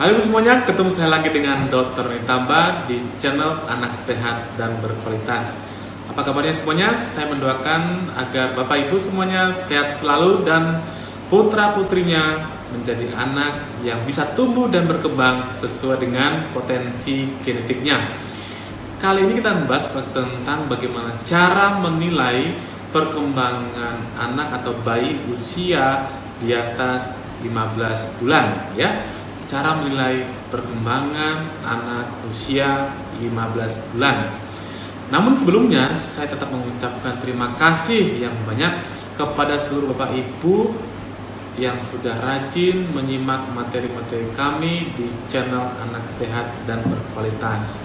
Halo semuanya, ketemu saya lagi dengan Dr. Nitamba di channel Anak Sehat dan Berkualitas. Apa kabarnya semuanya? Saya mendoakan agar Bapak Ibu semuanya sehat selalu dan putra-putrinya menjadi anak yang bisa tumbuh dan berkembang sesuai dengan potensi genetiknya. Kali ini kita membahas tentang bagaimana cara menilai perkembangan anak atau bayi usia di atas 15 bulan ya. Cara menilai perkembangan anak usia 15 bulan. Namun sebelumnya saya tetap mengucapkan terima kasih yang banyak kepada seluruh Bapak Ibu yang sudah rajin menyimak materi-materi kami di channel Anak Sehat dan Berkualitas.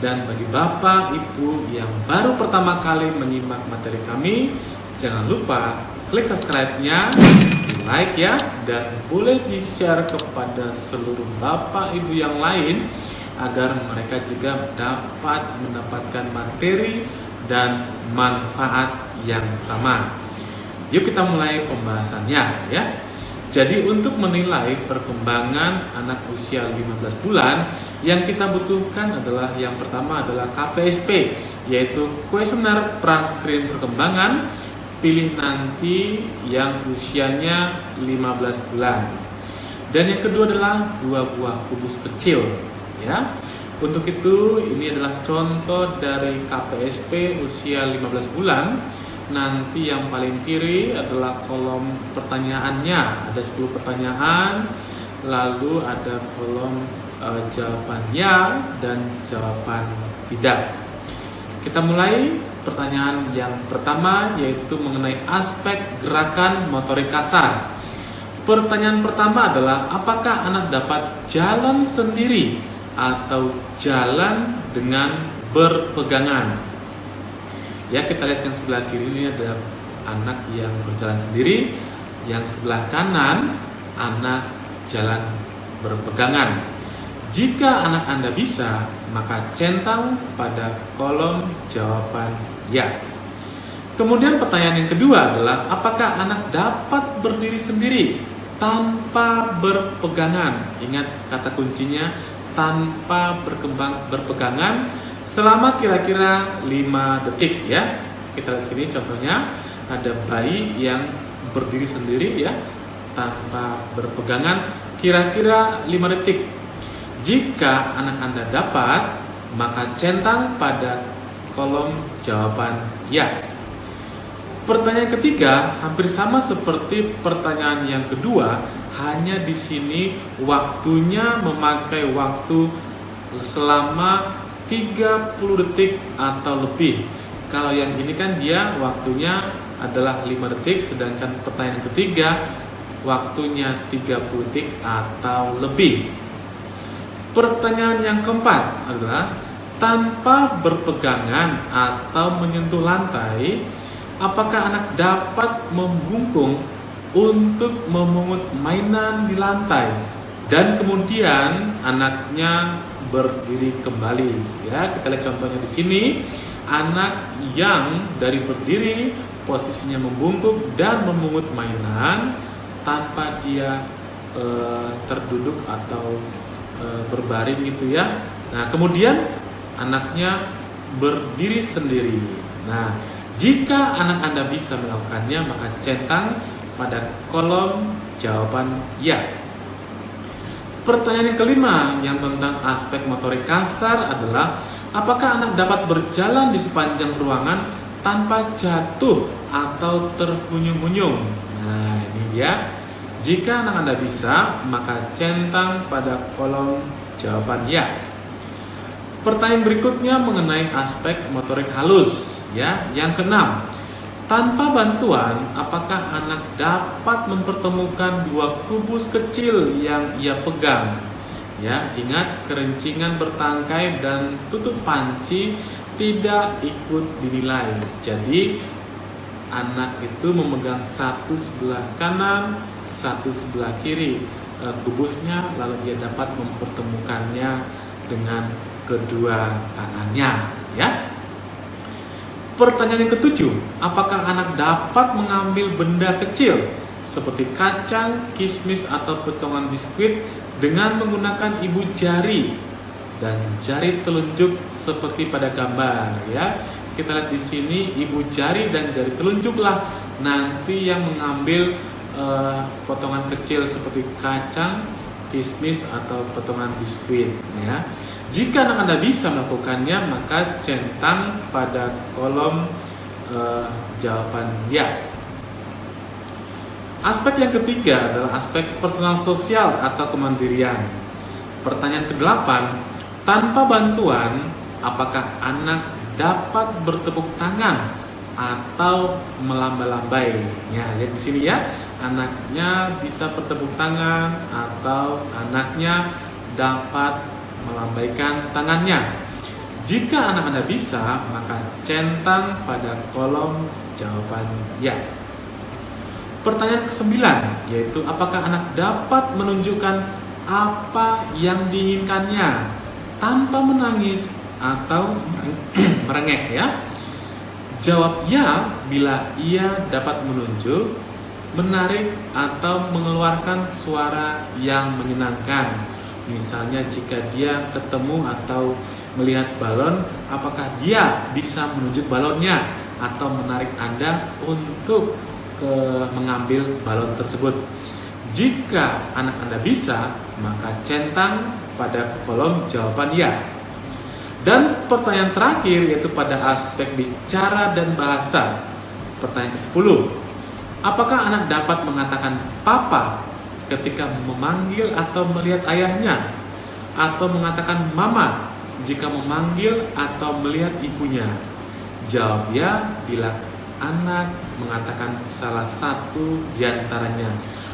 Dan bagi Bapak Ibu yang baru pertama kali menyimak materi kami, jangan lupa klik subscribe-nya, di like ya, dan boleh di-share kepada seluruh Bapak Ibu yang lain agar mereka juga dapat mendapatkan materi dan manfaat yang sama. Yuk kita mulai pembahasannya ya. Jadi untuk menilai perkembangan anak usia 15 bulan, yang kita butuhkan adalah yang pertama adalah KPSP, yaitu kuesioner praskrin perkembangan. Pilih nanti yang usianya 15 bulan. Dan yang kedua adalah 2 buah kubus kecil ya. Untuk itu ini adalah contoh dari KPSP usia 15 bulan. Nanti yang paling kiri adalah kolom pertanyaannya. Ada 10 pertanyaan. Lalu ada kolom jawaban ya dan jawaban tidak. Kita mulai. Pertanyaan yang pertama yaitu mengenai aspek gerakan motorik kasar. Pertanyaan pertama adalah apakah anak dapat jalan sendiri atau jalan dengan berpegangan? Ya, kita lihat yang sebelah kiri ini ada anak yang berjalan sendiri, yang sebelah kanan anak jalan berpegangan. Jika anak Anda bisa, maka centang pada kolom jawaban ya. Kemudian pertanyaan yang kedua adalah apakah anak dapat berdiri sendiri tanpa berpegangan? Ingat kata kuncinya tanpa berpegangan selama kira-kira 5 detik ya. Kita lihat sini contohnya ada bayi yang berdiri sendiri ya tanpa berpegangan kira-kira 5 detik. Jika anak Anda dapat, maka centang pada kolom jawaban ya. Pertanyaan ketiga hampir sama seperti pertanyaan yang kedua, hanya di sini waktunya memakai waktu selama 30 detik atau lebih. Kalau yang ini kan dia waktunya adalah 5 detik, sedangkan pertanyaan ketiga waktunya 30 detik atau lebih. Pertanyaan yang keempat adalah tanpa berpegangan atau menyentuh lantai, apakah anak dapat membungkung untuk memungut mainan di lantai dan kemudian anaknya berdiri kembali? Ya, kita lihat contohnya di sini. Anak yang dari berdiri posisinya membungkuk dan memungut mainan tanpa dia terduduk atau berbaring gitu ya. Nah, kemudian anaknya berdiri sendiri. Nah, jika anak Anda bisa melakukannya, maka centang pada kolom jawaban ya. Pertanyaan yang kelima yang tentang aspek motorik kasar adalah apakah anak dapat berjalan di sepanjang ruangan tanpa jatuh atau terhuyung-huyung? Nah, ini dia. Jika anak Anda bisa, maka centang pada kolom jawaban ya. Pertanyaan berikutnya mengenai aspek motorik halus ya. Yang keenam, tanpa bantuan, apakah anak dapat mempertemukan 2 kubus kecil yang ia pegang? Ya, ingat kerencingan bertangkai dan tutup panci tidak ikut dinilai. Jadi anak itu memegang satu sebelah kanan, satu sebelah kiri kubusnya, lalu dia dapat mempertemukannya dengan kedua tangannya ya. Pertanyaan yang ketujuh, apakah anak dapat mengambil benda kecil seperti kacang, kismis atau potongan biskuit dengan menggunakan ibu jari dan jari telunjuk seperti pada gambar ya. Kita lihat di sini ibu jari dan jari telunjuklah nanti yang mengambil potongan kecil seperti kacang, kismis atau potongan biskuit ya. Jika anak Anda bisa melakukannya, maka centang pada kolom jawaban ya. Aspek yang ketiga adalah aspek personal sosial atau kemandirian. Pertanyaan ke-8, tanpa bantuan, apakah anak dapat bertepuk tangan atau melambai-lambai? Ya, lihat di sini ya, anaknya bisa bertepuk tangan atau anaknya dapat melambaikan tangannya. Jika anak Anda bisa, maka centang pada kolom jawaban ya. Pertanyaan ke-9, yaitu apakah anak dapat menunjukkan apa yang diinginkannya tanpa menangis atau merengek ya. Jawab ya bila ia dapat menunjuk, menarik atau mengeluarkan suara yang menyenangkan. Misalnya jika dia ketemu atau melihat balon, apakah dia bisa menunjuk balonnya atau menarik Anda untuk mengambil balon tersebut. Jika anak Anda bisa, maka centang pada kolom jawaban ya. Dan pertanyaan terakhir yaitu pada aspek bicara dan bahasa. Pertanyaan ke-10, apakah anak dapat mengatakan papa ketika memanggil atau melihat ayahnya, atau mengatakan mama jika memanggil atau melihat ibunya? Jawab ya bila anak mengatakan salah satu diantaranya.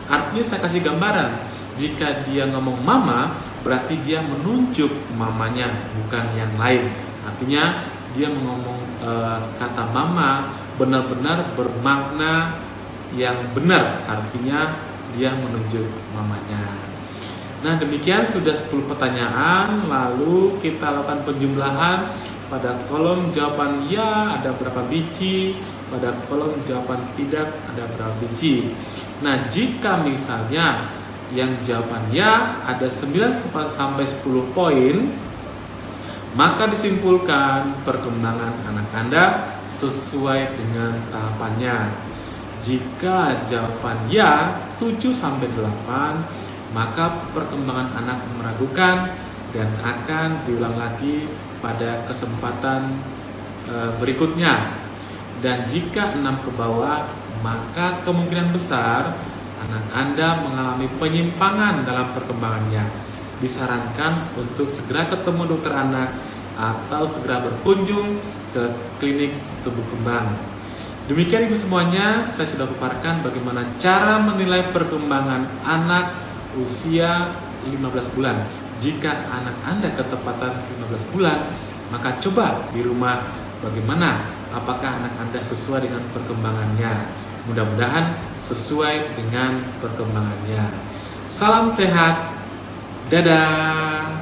Artinya saya kasih gambaran, jika dia ngomong mama, berarti dia menunjuk mamanya, bukan yang lain. Artinya dia mengomong kata mama benar-benar bermakna yang benar, artinya dia menunjuk mamanya. Nah, demikian sudah 10 pertanyaan. Lalu kita lakukan penjumlahan. Pada kolom jawaban ya ada berapa biji, pada kolom jawaban tidak ada berapa biji. Nah, jika misalnya yang jawaban ya ada 9 sampai 10 poin, maka disimpulkan perkembangan anak Anda sesuai dengan tahapannya. Jika jawaban ya 7 sampai 8, maka perkembangan anak meragukan dan akan diulang lagi pada kesempatan berikutnya. Dan jika 6 ke bawah, maka kemungkinan besar anak Anda mengalami penyimpangan dalam perkembangannya. Disarankan untuk segera ketemu dokter anak atau segera berkunjung ke klinik tumbuh kembang. Demikian Ibu semuanya, saya sudah paparkan bagaimana cara menilai perkembangan anak usia 15 bulan. Jika anak Anda ketepatan 15 bulan, maka coba di rumah bagaimana, apakah anak Anda sesuai dengan perkembangannya. Mudah-mudahan sesuai dengan perkembangannya. Salam sehat, dadah.